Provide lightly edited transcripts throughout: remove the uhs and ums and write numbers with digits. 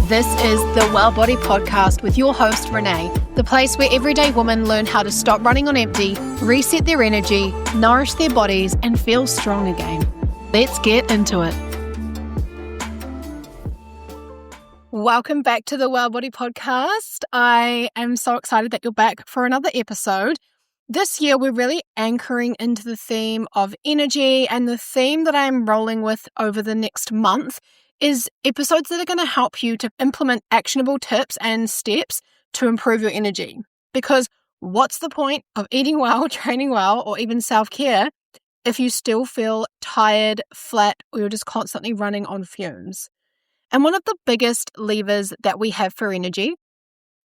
This is the Well Body Podcast with your host, Renee, the place where everyday women learn how to stop running on empty, reset their energy, nourish their bodies, and feel strong again. Let's get into it. Welcome back to the Well Body Podcast. I am so excited that you're back for another episode. This year, we're really anchoring into the theme of energy, and the theme that I'm rolling with over the next month is episodes that are going to help you to implement actionable tips and steps to improve your energy. Because what's the point of eating well, training well, or even self-care if you still feel tired, flat, or you're just constantly running on fumes? And one of the biggest levers that we have for energy,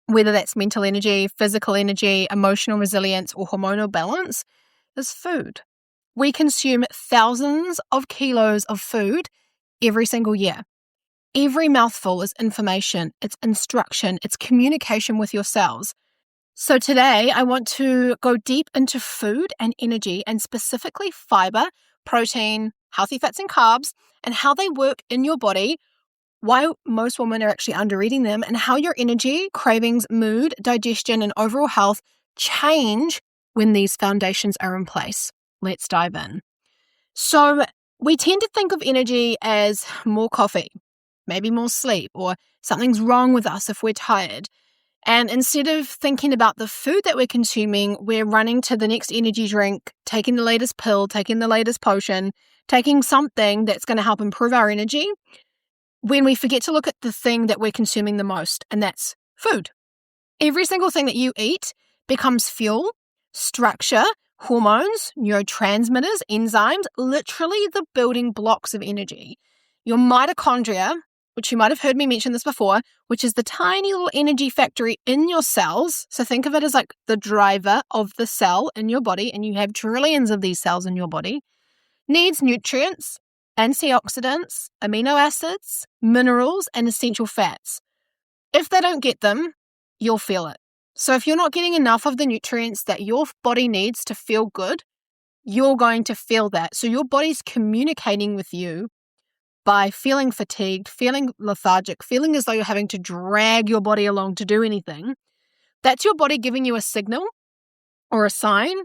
whether that's mental energy, physical energy, emotional resilience, or hormonal balance, is food. We consume thousands of kilos of food every single year. Every mouthful is information, it's instruction, it's communication with your cells. So today I want to go deep into food and energy, and specifically fiber, protein, healthy fats and carbs, and how they work in your body, why most women are actually under-eating them, and how your energy, cravings, mood, digestion, and overall health change when these foundations are in place. Let's dive in. So we tend to think of energy as more coffee, maybe more sleep, or something's wrong with us if we're tired. And instead of thinking about the food that we're consuming, we're running to the next energy drink, taking the latest pill, taking the latest potion, taking something that's going to help improve our energy, when we forget to look at the thing that we're consuming the most, and that's food. Every single thing that you eat becomes fuel, structure, hormones, neurotransmitters, enzymes, literally the building blocks of energy. Your mitochondria, which you might have heard me mention this before, which is the tiny little energy factory in your cells. So think of it as like the driver of the cell in your body, and you have trillions of these cells in your body, needs nutrients, antioxidants, amino acids, minerals, and essential fats. If they don't get them, you'll feel it. So if you're not getting enough of the nutrients that your body needs to feel good, you're going to feel that. So your body's communicating with you by feeling fatigued, feeling lethargic, feeling as though you're having to drag your body along to do anything. That's your body giving you a signal or a sign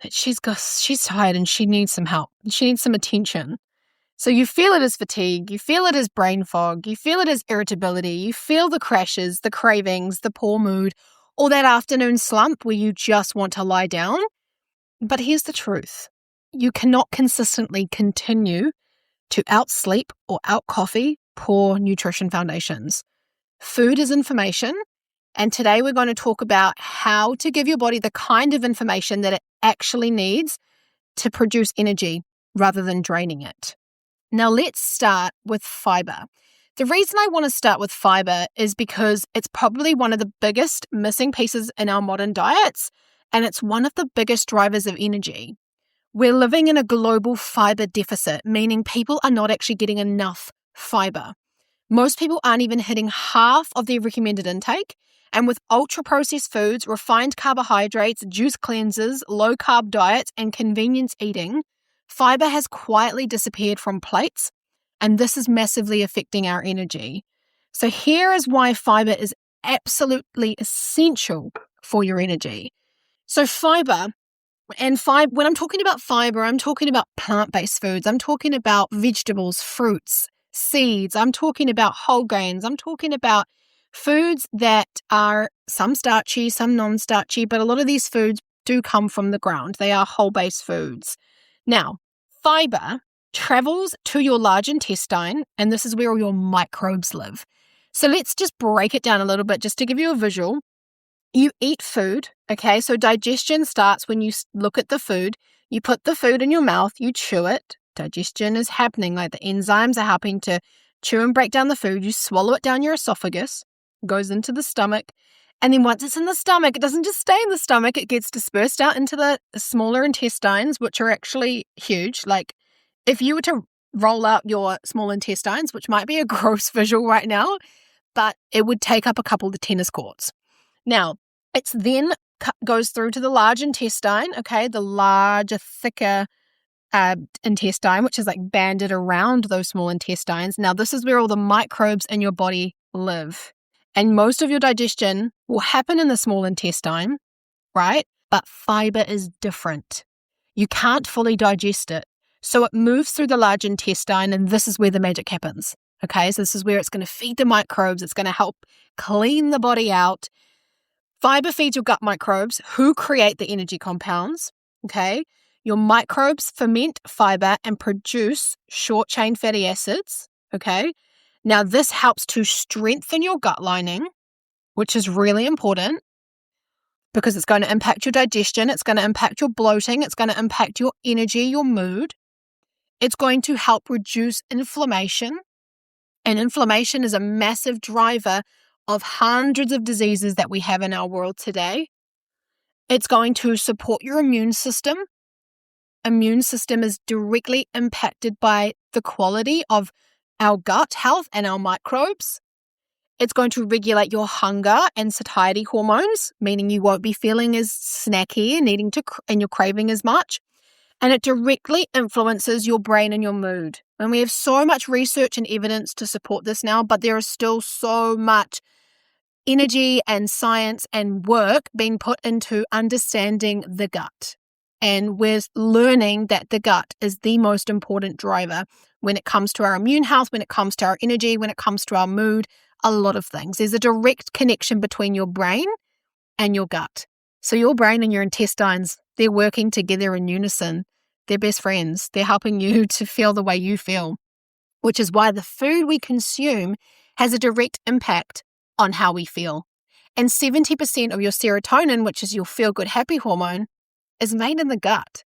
that she's tired and she needs some help. She needs some attention. So you feel it as fatigue, you feel it as brain fog, you feel it as irritability, you feel the crashes, the cravings, the poor mood, or that afternoon slump where you just want to lie down. But here's the truth. You cannot consistently continue to outsleep or outcoffee poor nutrition foundations. Food is information, and today we're going to talk about how to give your body the kind of information that it actually needs to produce energy rather than draining it. Now let's start with fiber. The reason I want to start with fiber is because it's probably one of the biggest missing pieces in our modern diets, and it's one of the biggest drivers of energy. We're living in a global fiber deficit, meaning people are not actually getting enough fiber. Most people aren't even hitting half of their recommended intake, and with ultra-processed foods, refined carbohydrates, juice cleansers, low-carb diets, and convenience eating, fiber has quietly disappeared from plates, and this is massively affecting our energy. So here is why fiber is absolutely essential for your energy. So fiber, when I'm talking about fiber, I'm talking about plant-based foods. I'm talking about vegetables, fruits, seeds. I'm talking about whole grains. I'm talking about foods that are some starchy, some non-starchy, but a lot of these foods do come from the ground. They are whole-based foods. Now, fiber travels to your large intestine, and this is where all your microbes live. So let's just break it down a little bit just to give you a visual. You eat food, okay? So digestion starts when you look at the food. You put the food in your mouth, you chew it. Digestion is happening, like the enzymes are helping to chew and break down the food. You swallow it down your esophagus, goes into the stomach. And then once it's in the stomach, it doesn't just stay in the stomach, it gets dispersed out into the smaller intestines, which are actually huge. Like if you were to roll out your small intestines, which might be a gross visual right now, but it would take up a couple of tennis courts. Now, it's then goes through to the large intestine, okay, the larger, thicker intestine, which is like banded around those small intestines. Now, this is where all the microbes in your body live. And most of your digestion will happen in the small intestine, right? But fiber is different. You can't fully digest it. So it moves through the large intestine, and this is where the magic happens. Okay, so this is where it's going to feed the microbes. It's going to help clean the body out. Fiber feeds your gut microbes who create the energy compounds. Okay, your microbes ferment fiber and produce short-chain fatty acids. Okay, now this helps to strengthen your gut lining, which is really important because it's going to impact your digestion. It's going to impact your bloating. It's going to impact your energy, your mood. It's going to help reduce inflammation. And inflammation is a massive driver of hundreds of diseases that we have in our world today. It's going to support your immune system. Immune system is directly impacted by the quality of our gut health and our microbes. It's going to regulate your hunger and satiety hormones, meaning you won't be feeling as snacky and and you're craving as much. And it directly influences your brain and your mood. And we have so much research and evidence to support this now, but there is still so much energy and science and work being put into understanding the gut. And we're learning that the gut is the most important driver when it comes to our immune health, when it comes to our energy, when it comes to our mood, a lot of things. There's a direct connection between your brain and your gut. So your brain and your intestines, they're working together in unison. They're best friends. They're helping you to feel the way you feel, which is why the food we consume has a direct impact on how we feel. And 70% of your serotonin, which is your feel-good happy hormone, is made in the gut.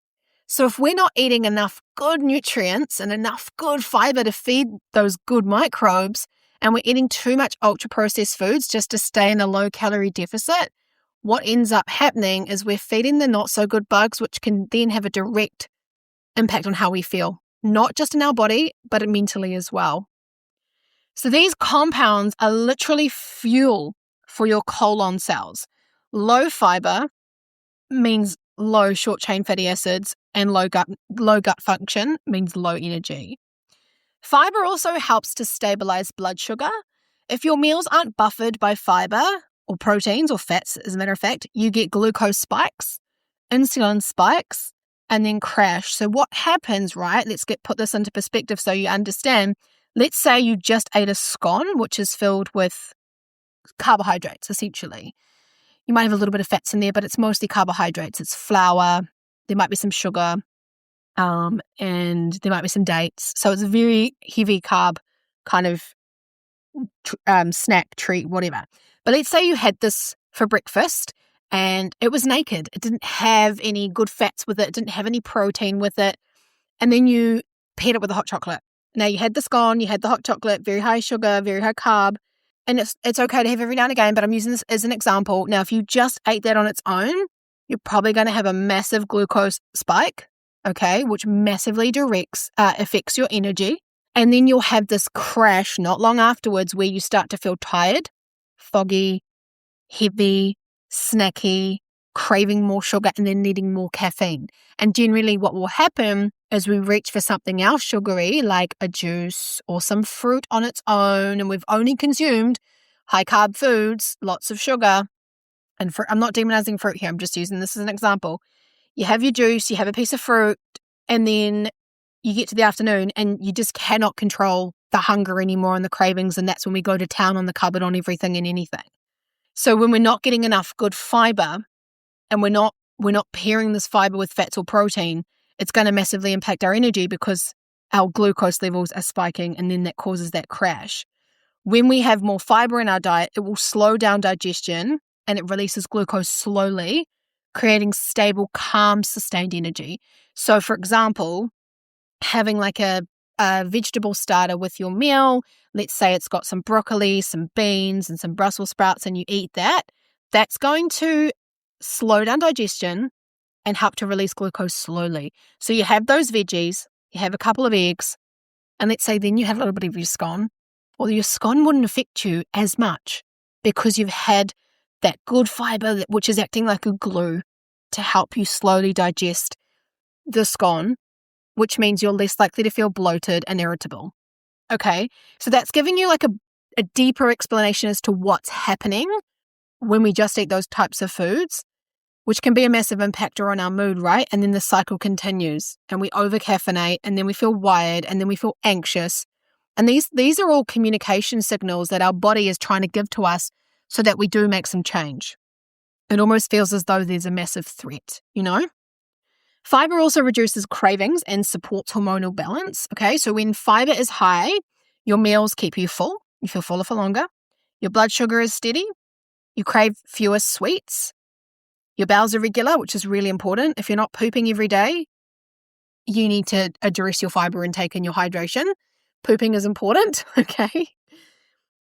So if we're not eating enough good nutrients and enough good fiber to feed those good microbes, and we're eating too much ultra-processed foods just to stay in a low-calorie deficit, what ends up happening is we're feeding the not-so-good bugs, which can then have a direct impact on how we feel, not just in our body, but mentally as well. So these compounds are literally fuel for your colon cells. Low fiber means low short-chain fatty acids, and low gut function means low energy. Fiber also helps to stabilize blood sugar. If your meals aren't buffered by fiber or proteins or fats, as a matter of fact, you get glucose spikes, insulin spikes, and then crash. So what happens, right? Let's put this into perspective so you understand. Let's say you just ate a scone, which is filled with carbohydrates, essentially. You might have a little bit of fats in there, but it's mostly carbohydrates. It's flour. There might be some sugar, and there might be some dates. So it's a very heavy carb kind of snack, treat, whatever. But let's say you had this for breakfast and it was naked. It didn't have any good fats with it. It didn't have any protein with it. And then you paired it with a hot chocolate. Now you had the scone, you had the hot chocolate, very high sugar, very high carb. And it's okay to have every now and again, but I'm using this as an example. Now, if you just ate that on its own, you're probably going to have a massive glucose spike, okay, which massively affects your energy. And then you'll have this crash not long afterwards where you start to feel tired, foggy, heavy, snacky, craving more sugar, and then needing more caffeine. And generally what will happen is we reach for something else sugary, like a juice or some fruit on its own, and we've only consumed high-carb foods, lots of sugar. And I'm not demonizing fruit here, I'm just using this as an example. You have your juice, you have a piece of fruit, and then you get to the afternoon and you just cannot control the hunger anymore and the cravings, and that's when we go to town on the cupboard on everything and anything. So when we're not getting enough good fiber and we're not pairing this fiber with fats or protein, it's going to massively impact our energy because our glucose levels are spiking, and then that causes that crash. When we have more fiber in our diet, it will slow down digestion and it releases glucose slowly, creating stable, calm, sustained energy. So for example, having like a vegetable starter with your meal, let's say it's got some broccoli, some beans, and some Brussels sprouts, and you eat that, that's going to slow down digestion and help to release glucose slowly. So you have those veggies, you have a couple of eggs, and let's say then you have a little bit of your scone. Well, your scone wouldn't affect you as much because you've had that good fiber, which is acting like a glue to help you slowly digest the scone, which means you're less likely to feel bloated and irritable. Okay, so that's giving you like a deeper explanation as to what's happening when we just eat those types of foods, which can be a massive impactor on our mood, right? And then the cycle continues and we over-caffeinate and then we feel wired and then we feel anxious. And these are all communication signals that our body is trying to give to us so that we do make some change. It almost feels as though there's a massive threat, Fibre also reduces cravings and supports hormonal balance, okay? So when fibre is high, your meals keep you full. You feel fuller for longer. Your blood sugar is steady. You crave fewer sweets. Your bowels are regular, which is really important. If you're not pooping every day, you need to address your fibre intake and your hydration. Pooping is important, okay?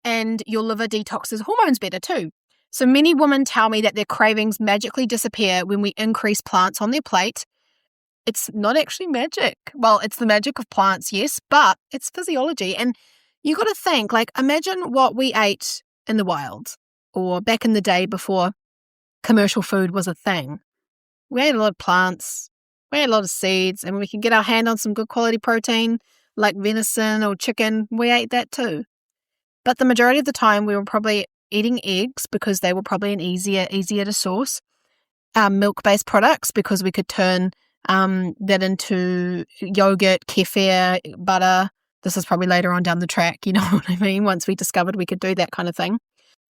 And your liver detoxes hormones better too. So many women tell me that their cravings magically disappear when we increase plants on their plate. It's not actually magic. Well, it's the magic of plants, yes, but it's physiology. And you got to think, imagine what we ate in the wild or back in the day before commercial food was a thing. We ate a lot of plants, we ate a lot of seeds, and when we could get our hand on some good quality protein like venison or chicken, we ate that too. But the majority of the time we were probably eating eggs because they were probably an easier to source. Milk-based products because we could turn that into yogurt, kefir, butter. This is probably later on down the track, you know what I mean? Once we discovered we could do that kind of thing.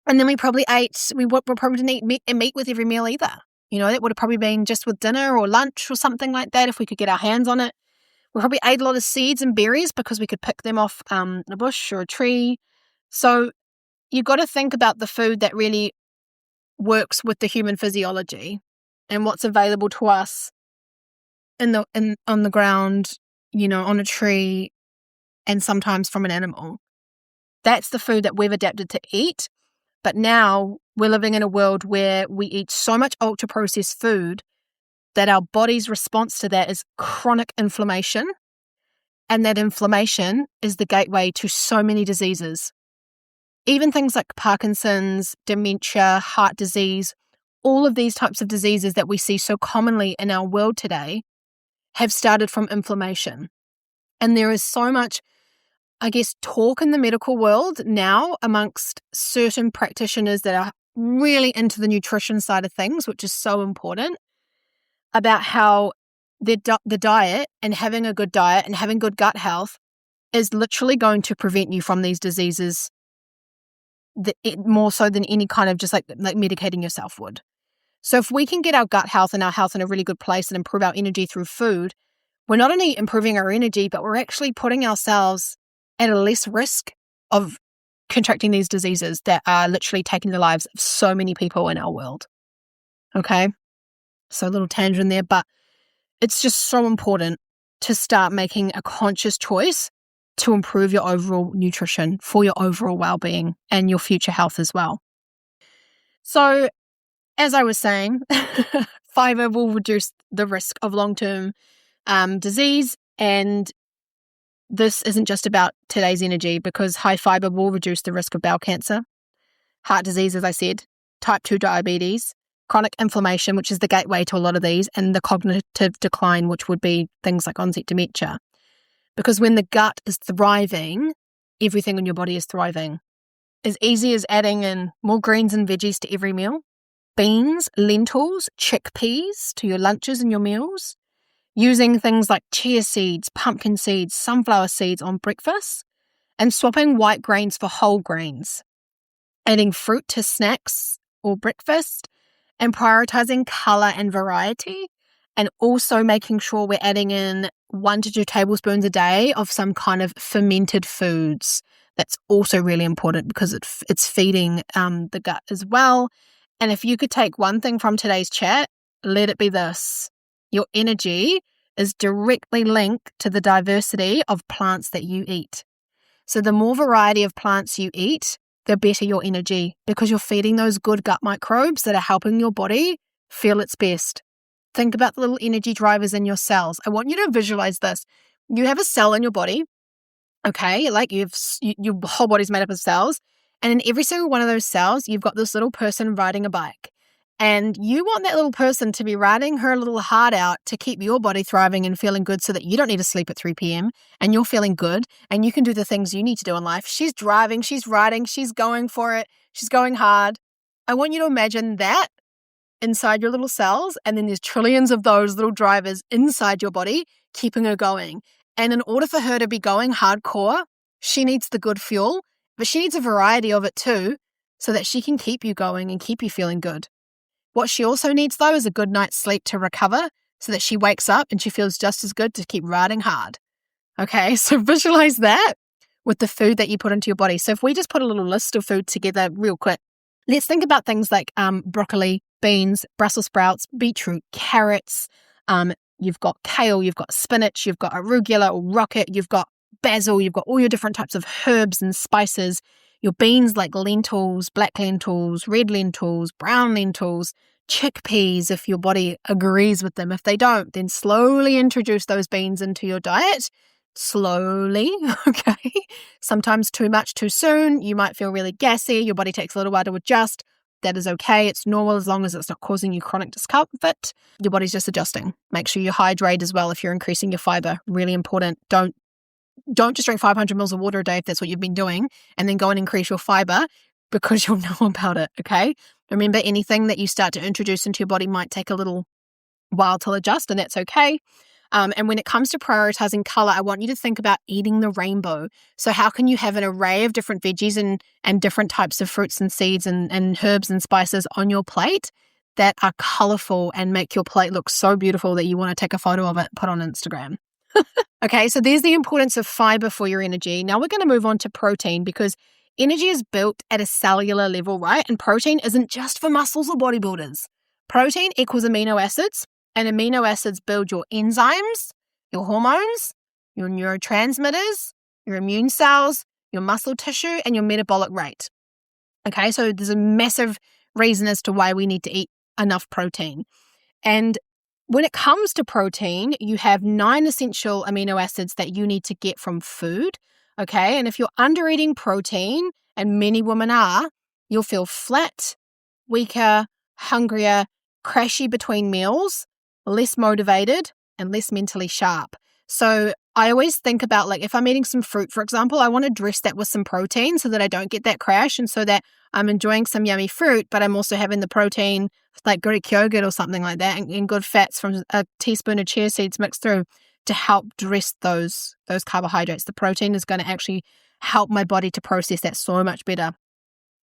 And then we probably didn't eat meat with every meal either. That would have probably been just with dinner or lunch or something like that if we could get our hands on it. We probably ate a lot of seeds and berries because we could pick them off a bush or a tree. So you've got to think about the food that really works with the human physiology and what's available to us on the ground, on a tree, and sometimes from an animal. That's the food that we've adapted to eat. But now we're living in a world where we eat so much ultra-processed food that our body's response to that is chronic inflammation. And that inflammation is the gateway to so many diseases. Even things like Parkinson's, dementia, heart disease, all of these types of diseases that we see so commonly in our world today have started from inflammation. And there is so much, talk in the medical world now amongst certain practitioners that are really into the nutrition side of things, which is so important, about how the diet and having a good diet and having good gut health is literally going to prevent you from these diseases more so than any kind of just like medicating yourself would. So if we can get our gut health and our health in a really good place and improve our energy through food, we're not only improving our energy, but we're actually putting ourselves at a less risk of contracting these diseases that are literally taking the lives of so many people in our world. Okay? So a little tangent there, but it's just so important to start making a conscious choice to improve your overall nutrition for your overall well-being and your future health as well. So, as I was saying, fiber will reduce the risk of long-term disease, and this isn't just about today's energy because high fiber will reduce the risk of bowel cancer, heart disease, as I said, type 2 diabetes, chronic inflammation, which is the gateway to a lot of these, and the cognitive decline, which would be things like onset dementia. Because when the gut is thriving, everything in your body is thriving. As easy as adding in more greens and veggies to every meal, beans, lentils, chickpeas to your lunches and your meals, using things like chia seeds, pumpkin seeds, sunflower seeds on breakfast, and swapping white grains for whole grains, adding fruit to snacks or breakfast, and prioritizing color and variety, and also making sure we're adding in 1 to 2 tablespoons a day of some kind of fermented foods. That's also really important because it's feeding the gut as well. And if you could take one thing from today's chat, let it be this. Your energy is directly linked to the diversity of plants that you eat. So the more variety of plants you eat, the better your energy because you're feeding those good gut microbes that are helping your body feel its best. Think about the little energy drivers in your cells. I want you to visualize this. You have a cell in your body, okay? Like your whole body's made up of cells. And in every single one of those cells, you've got this little person riding a bike. And you want that little person to be riding her little heart out to keep your body thriving and feeling good so that you don't need to sleep at 3 p.m. and you're feeling good and you can do the things you need to do in life. She's driving, she's riding, she's going for it, she's going hard. I want you to imagine that inside your little cells, and then there's trillions of those little drivers inside your body keeping her going. And in order for her to be going hardcore, she needs the good fuel, but she needs a variety of it too so that she can keep you going and keep you feeling good. What she also needs, though, is a good night's sleep to recover so that she wakes up and she feels just as good to keep riding hard. Okay, so visualize that with the food that you put into your body. So if we just put a little list of food together real quick, let's think about things like broccoli, beans, Brussels sprouts, beetroot, carrots. You've got kale, you've got spinach, you've got arugula or rocket, you've got basil, you've got all your different types of herbs and spices. Your beans like lentils, black lentils, red lentils, brown lentils, chickpeas if your body agrees with them. If they don't, then slowly introduce those beans into your diet. Slowly, okay? Sometimes too much too soon. You might feel really gassy. Your body takes a little while to adjust. That is okay. It's normal as long as it's not causing you chronic discomfort. Your body's just adjusting. Make sure you hydrate as well if you're increasing your fiber. Really important. Don't just drink 500 mils of water a day if that's what you've been doing, and then go and increase your fiber because you'll know about it, okay? Remember, anything that you start to introduce into your body might take a little while to adjust, and that's okay. And when it comes to prioritizing color, I want you to think about eating the rainbow. So how can you have an array of different veggies and different types of fruits and seeds and herbs and spices on your plate that are colorful and make your plate look so beautiful that you want to take a photo of it, put on Instagram? Okay, so there's the importance of fiber for your energy. Now we're going to move on to protein because energy is built at a cellular level, right? And protein isn't just for muscles or bodybuilders. Protein equals amino acids, and amino acids build your enzymes, your hormones, your neurotransmitters, your immune cells, your muscle tissue, and your metabolic rate. Okay, so there's a massive reason as to why we need to eat enough protein. And when it comes to protein, you have 9 essential amino acids that you need to get from food, okay? And if you're under eating protein, and many women are, you'll feel flat, weaker, hungrier, crashy between meals, less motivated, and less mentally sharp. So I always think about, like, if I'm eating some fruit, for example, I want to dress that with some protein so that I don't get that crash and so that I'm enjoying some yummy fruit, but I'm also having the protein like Greek yogurt or something like that and good fats from a teaspoon of chia seeds mixed through to help dress those carbohydrates. The protein is going to actually help my body to process that so much better.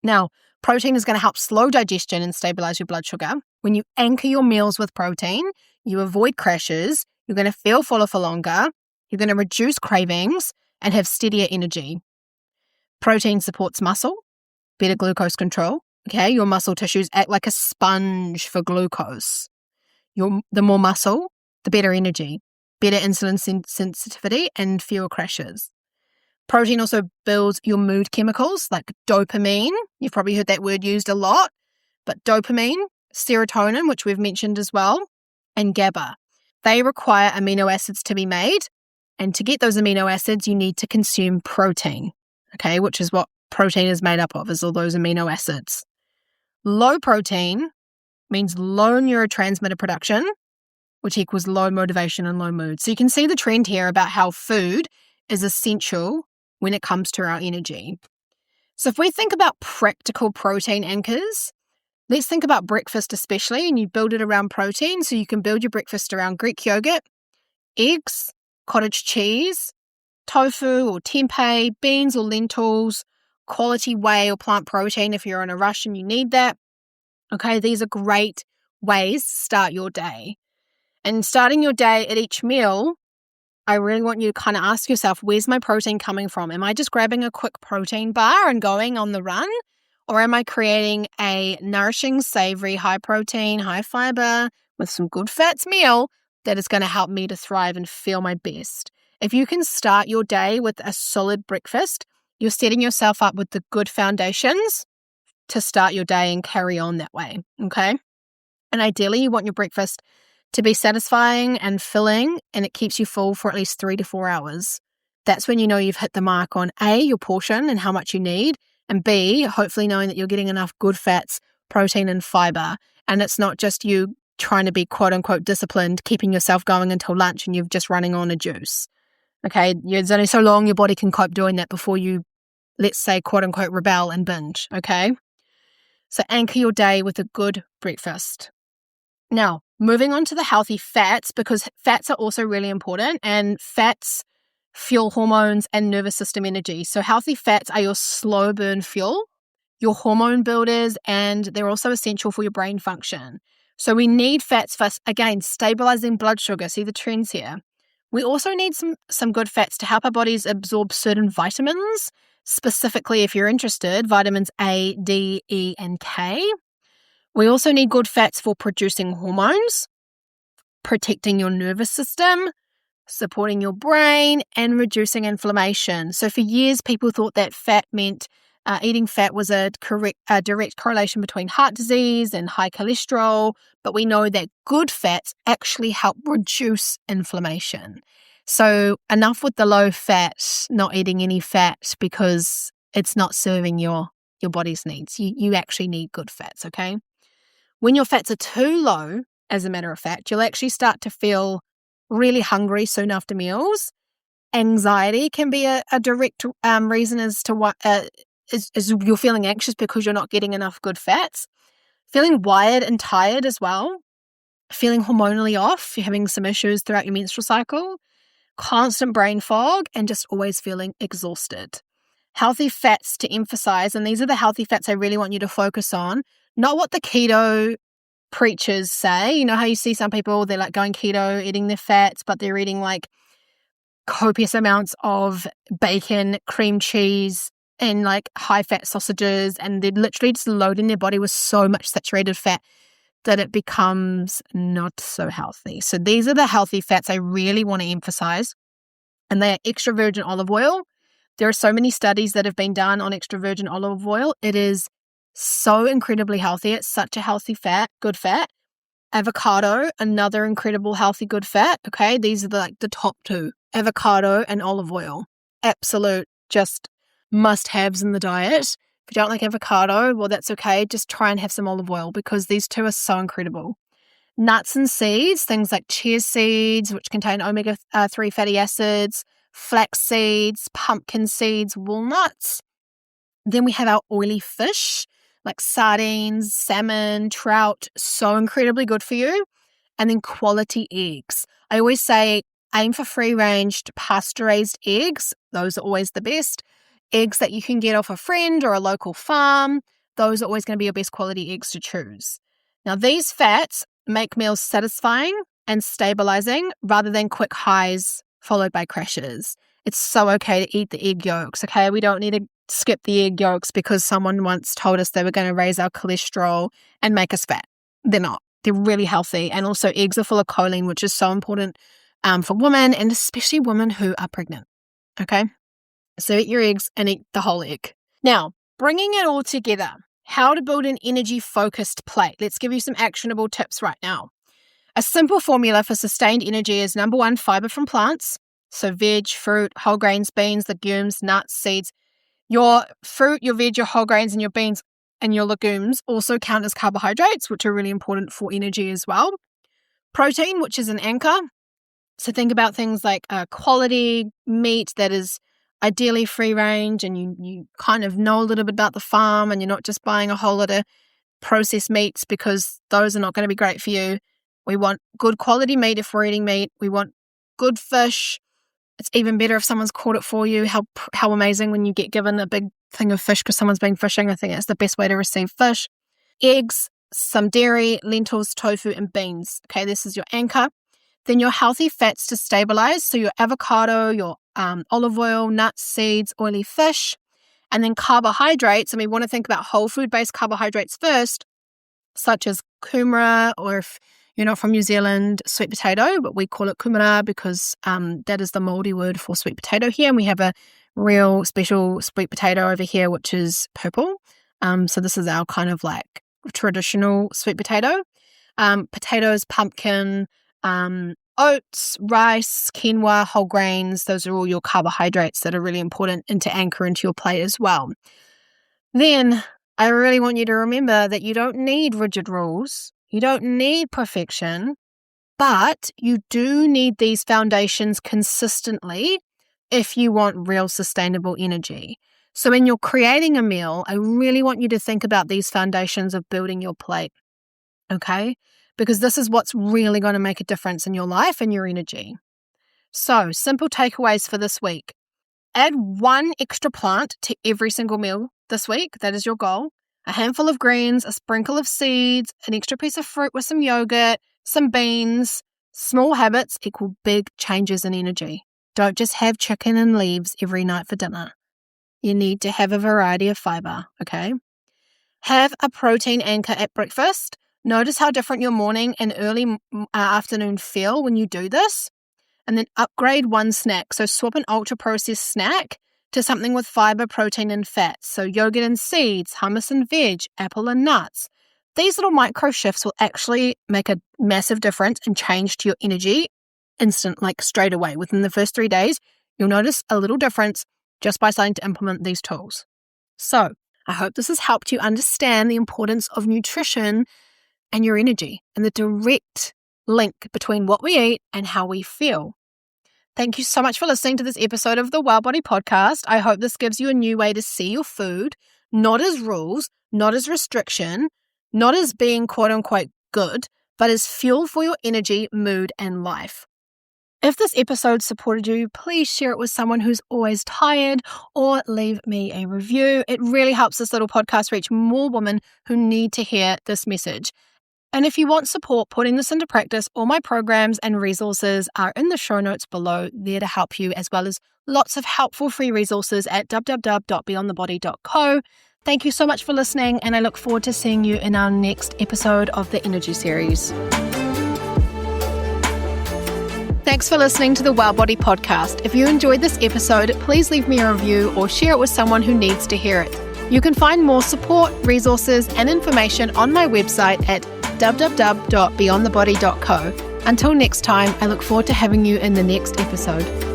Now, protein is going to help slow digestion and stabilize your blood sugar. When you anchor your meals with protein, you avoid crashes, you're going to feel fuller for longer, you're going to reduce cravings and have steadier energy. Protein supports muscle, better glucose control. Okay, your muscle tissues act like a sponge for glucose. The more muscle, the better energy, better insulin sensitivity, and fewer crashes. Protein also builds your mood chemicals like dopamine. You've probably heard that word used a lot, but dopamine, serotonin, which we've mentioned as well, and GABA. They require amino acids to be made, and to get those amino acids, you need to consume protein, okay, which is what protein is made up of, is all those amino acids. Low protein means low neurotransmitter production, which equals low motivation and low mood. So you can see the trend here about how food is essential when it comes to our energy. So if we think about practical protein anchors, let's think about breakfast especially, and you build it around protein. So you can build your breakfast around Greek yogurt, eggs, cottage cheese, tofu or tempeh, beans or lentils, quality whey or plant protein if you're in a rush and you need that. Okay, these are great ways to start your day. And starting your day at each meal, I really want you to kind of ask yourself, where's my protein coming from? Am I just grabbing a quick protein bar and going on the run? Or am I creating a nourishing, savory, high protein, high fiber with some good fats meal that is going to help me to thrive and feel my best? If you can start your day with a solid breakfast, you're setting yourself up with the good foundations to start your day and carry on that way, okay? And ideally, you want your breakfast to be satisfying and filling, and it keeps you full for at least 3 to 4 hours. That's when you know you've hit the mark on A, your portion and how much you need, and B, hopefully knowing that you're getting enough good fats, protein and fiber. And it's not just you trying to be quote unquote disciplined, keeping yourself going until lunch and you're just running on a juice. Okay. There's only so long your body can cope doing that before you, let's say, quote unquote, rebel and binge. Okay. So anchor your day with a good breakfast. Now, moving on to the healthy fats, because fats are also really important, and fats fuel hormones and nervous system energy. So healthy fats are your slow burn fuel, your hormone builders, and they're also essential for your brain function. So we need fats for, again, stabilizing blood sugar. See the trends here. We also need some good fats to help our bodies absorb certain vitamins, specifically, if you're interested, vitamins A, D, E, and K. We also need good fats for producing hormones, protecting your nervous system, supporting your brain, and reducing inflammation. So for years, people thought that fat meant eating fat was a direct correlation between heart disease and high cholesterol, but we know that good fats actually help reduce inflammation. So enough with the low fat, not eating any fat because it's not serving your body's needs. You actually need good fats, okay? When your fats are too low, as a matter of fact, you'll actually start to feel really hungry soon after meals. Anxiety can be a direct reason as to what is you're feeling anxious because you're not getting enough good fats. Feeling wired and tired as well. Feeling hormonally off. You're having some issues throughout your menstrual cycle. Constant brain fog and just always feeling exhausted. Healthy fats to emphasize, and these are the healthy fats I really want you to focus on, not what the keto preachers say. You know how you see some people, they're like going keto, eating their fats, but they're eating like copious amounts of bacon, cream cheese, and like high fat sausages, and they're literally just loading their body with so much saturated fat that it becomes not so healthy. So these are the healthy fats I really want to emphasize, and they are extra virgin olive oil. There are so many studies that have been done on extra virgin olive oil. It is so incredibly healthy. It's such a healthy fat, good fat. Avocado, another incredible healthy good fat. Okay, these are the top two: avocado and olive oil. Absolute, just must-haves in the diet. If you don't like avocado, well, that's okay. Just try and have some olive oil because these two are so incredible. Nuts and seeds, things like chia seeds, which contain omega-3 fatty acids, flax seeds, pumpkin seeds, walnuts. Then we have our oily fish, like sardines, salmon, trout, so incredibly good for you. And then quality eggs. I always say aim for free-ranged pasture-raised eggs. Those are always the best. Eggs that you can get off a friend or a local farm. Those are always going to be your best quality eggs to choose. Now, these fats make meals satisfying and stabilizing rather than quick highs followed by crashes. It's so okay to eat the egg yolks, okay? We don't need to skip the egg yolks because someone once told us they were going to raise our cholesterol and make us fat. They're not. They're really healthy. And also eggs are full of choline, which is so important for women and especially women who are pregnant, okay? So eat your eggs and eat the whole egg. Now, bringing it all together, how to build an energy-focused plate. Let's give you some actionable tips right now. A simple formula for sustained energy is number one, fiber from plants. So veg, fruit, whole grains, beans, legumes, nuts, seeds. Your fruit, your veg, your whole grains, and your beans and your legumes also count as carbohydrates, which are really important for energy as well. Protein, which is an anchor. So think about things like quality meat that is ideally free range, and you kind of know a little bit about the farm and you're not just buying a whole lot of processed meats because those are not going to be great for you. We want good quality meat if we're eating meat. We want good fish. It's even better if someone's caught it for you. How amazing when you get given a big thing of fish because someone's been fishing. I think that's the best way to receive fish. Eggs, some dairy, lentils, tofu, and beans. Okay, this is your anchor. Then your healthy fats to stabilize. So your avocado, your olive oil, nuts, seeds, oily fish. And then carbohydrates. And we want to think about whole food-based carbohydrates first, such as kumara, or if you're not from New Zealand, sweet potato, but we call it kumara because that is the Māori word for sweet potato here. And we have a real special sweet potato over here, which is purple. So this is our kind of like traditional sweet potato. Potatoes, pumpkin, oats, rice, quinoa, whole grains. Those are all your carbohydrates that are really important and to anchor into your plate as well. Then I really want you to remember that you don't need rigid rules. You don't need perfection, but you do need these foundations consistently if you want real sustainable energy. So when you're creating a meal, I really want you to think about these foundations of building your plate, okay? Because this is what's really going to make a difference in your life and your energy. So, simple takeaways for this week. Add 1 extra plant to every single meal this week. That is your goal. A handful of greens, a sprinkle of seeds, an extra piece of fruit with some yogurt, some beans. Small habits equal big changes in energy. Don't just have chicken and leaves every night for dinner. You need to have a variety of fiber, okay? Have a protein anchor at breakfast. Notice how different your morning and early afternoon feel when you do this. And then upgrade 1 snack. So swap an ultra-processed snack to something with fiber, protein, and fats. So yogurt and seeds, hummus and veg, apple and nuts. These little micro shifts will actually make a massive difference and change to your energy straight away. Within the first 3 days, you'll notice a little difference just by starting to implement these tools. So I hope this has helped you understand the importance of nutrition and your energy and the direct link between what we eat and how we feel. Thank you so much for listening to this episode of the Well Body Podcast. I hope this gives you a new way to see your food, not as rules, not as restriction, not as being quote unquote good, but as fuel for your energy, mood, and life. If this episode supported you, please share it with someone who's always tired or leave me a review. It really helps this little podcast reach more women who need to hear this message. And if you want support putting this into practice, all my programs and resources are in the show notes below, there to help you, as well as lots of helpful free resources at www.beyondthebody.co. Thank you so much for listening, and I look forward to seeing you in our next episode of the Energy Series. Thanks for listening to the Well Body Podcast. If you enjoyed this episode, please leave me a review or share it with someone who needs to hear it. You can find more support, resources, and information on my website at www.beyondthebody.co. Until next time, I look forward to having you in the next episode.